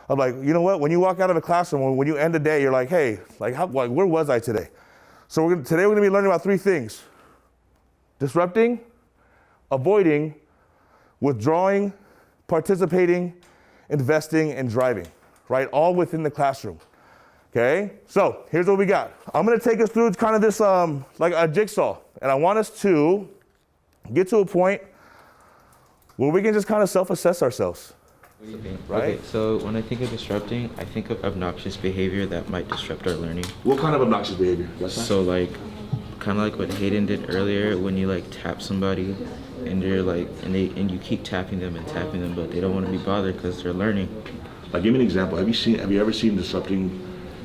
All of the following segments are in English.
of like, you know what? When you walk out of a classroom, when you end the day, you're like, hey, where was I today? So today we're gonna be learning about 3 things: disrupting, avoiding, withdrawing, participating, investing, and driving, right? All within the classroom, okay? So here's what we got. I'm gonna take us through kind of this, like a jigsaw, and I want us to get to a point where we can just kind of self-assess ourselves. What do you think? Right? Okay, so when I think of disrupting, I think of obnoxious behavior that might disrupt our learning. What kind of obnoxious behavior? So like, kind of like what Hayden did earlier, when you like tap somebody, and you're like, and you keep tapping them, but they don't want to be bothered because they're learning. Like, give me an example. Have you ever seen disrupting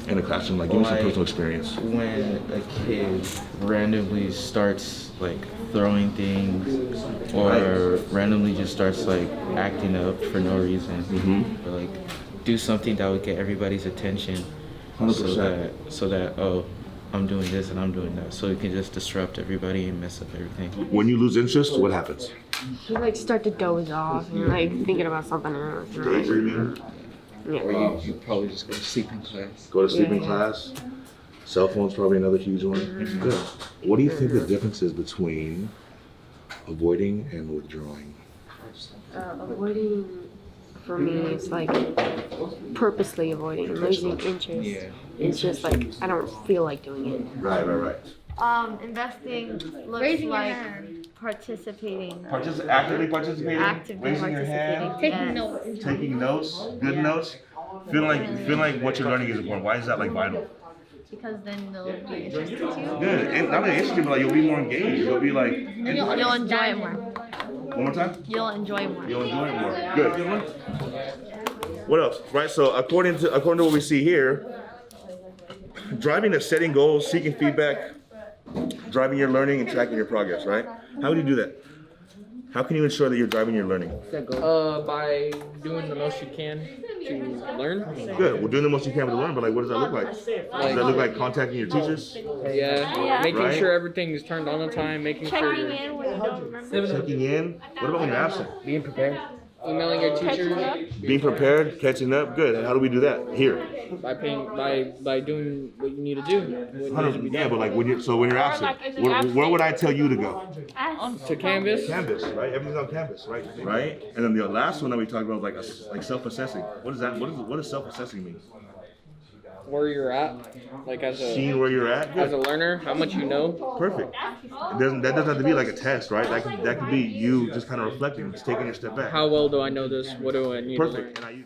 in a classroom? Like, give me some personal experience. When a kid randomly starts like throwing things, or randomly just starts like acting up for no reason, or like do something that would get everybody's attention, 100%. so that oh, I'm doing this and I'm doing that, so it can just disrupt everybody and mess up everything. When you lose interest, what happens? You like start to doze off and like thinking about something else. Daydreaming. Yeah. Or you probably just go to sleep in class. Go to sleep in class. Cell phone's probably another huge one. Good. What do you think the difference is between avoiding and withdrawing? Avoiding for me is like purposely avoiding, losing interest. Yeah. It's just like I don't feel like doing it. Right. Investing looks Raising your like hand. participating. Actively participating. Actively participating. Taking notes. Taking notes. Good notes. Feeling like what you're learning is important. Why is that like vital? Because then they'll be interested to you. Good. And not only interesting, but like you'll be more engaged. You'll be like. You'll enjoy it more. One more time. You'll enjoy more. You'll enjoy it more. Good. What else? Right. So according to what we see here, driving is setting goals, seeking feedback, driving your learning, and tracking your progress. Right. How would you do that? How can you ensure that you're driving your learning? By doing the most you can to learn. Good. Well, doing the most you can to learn, but like, what does that look like? Does that look like contacting your teachers? Yeah, making Right. sure everything is turned on time, making sure Checking in when you don't remember. Checking in. What about when you're absent? being prepared, emailing your teachers Being prepared, catching up. Good. And how do we do that? Here. by doing what you need to do. What needs to be Yeah, done. but like when you're absent, where would I tell you to go? To Canvas. Canvas, right? Everything's on Canvas, right? Right. And then the last one that we talked about was like self-assessing. What is that? What does self-assessing mean? Where you're at, like as Seeing where you're at. a Good. learner, how much you know. Perfect. That doesn't have to be like a test, right? That can be you just kind of reflecting, just taking a step back. How well do I know this? What do I need Perfect. to learn?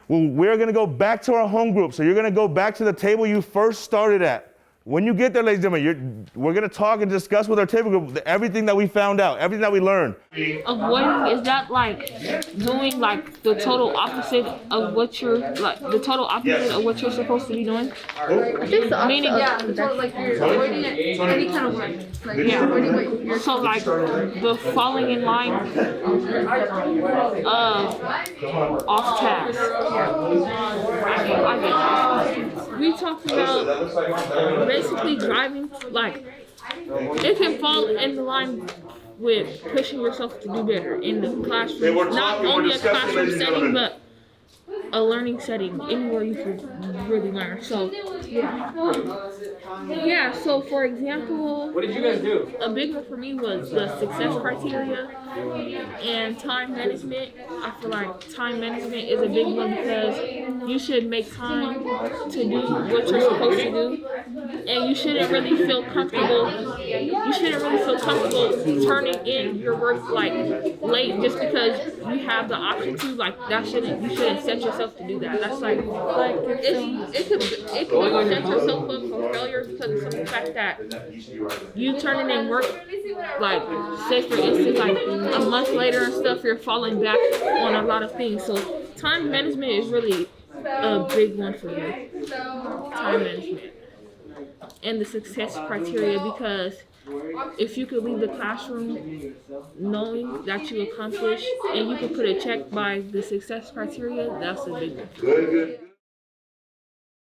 Well, we're going to go back to our home group. So you're going to go back to the table you first started at. When you get there, ladies and gentlemen, we're going to talk and discuss with our table group everything that we found out, everything that we learned. Avoiding, is that like doing like the total opposite of what you're of what you're supposed to be doing? I think the Meaning- opposite of that. Like you're avoiding any kind of work. Like you're avoiding what you're So like the falling in line off task. I get it. We talked about basically driving, like it can fall in the line with pushing yourself to do better in the classroom. Not only a classroom setting, but a learning setting, anywhere you can really learn. So yeah, so for example, What did you guys do? a big one for me was the success criteria and time management. I feel like time management is a big one because you should make time to do what you're supposed to do, and you shouldn't really feel comfortable. You shouldn't really feel comfortable turning in your work like late just because you have the option to. Like you shouldn't set yourself to do that. That's like it could set yourself up for failure because of the fact that you turning in work, like say for instance like a month later and stuff, you're falling back on a lot of things. So time management is really a big one for me. Time management and the success criteria, because if you could leave the classroom knowing that you accomplished and you could put a check by the success criteria, that's a big one. Good.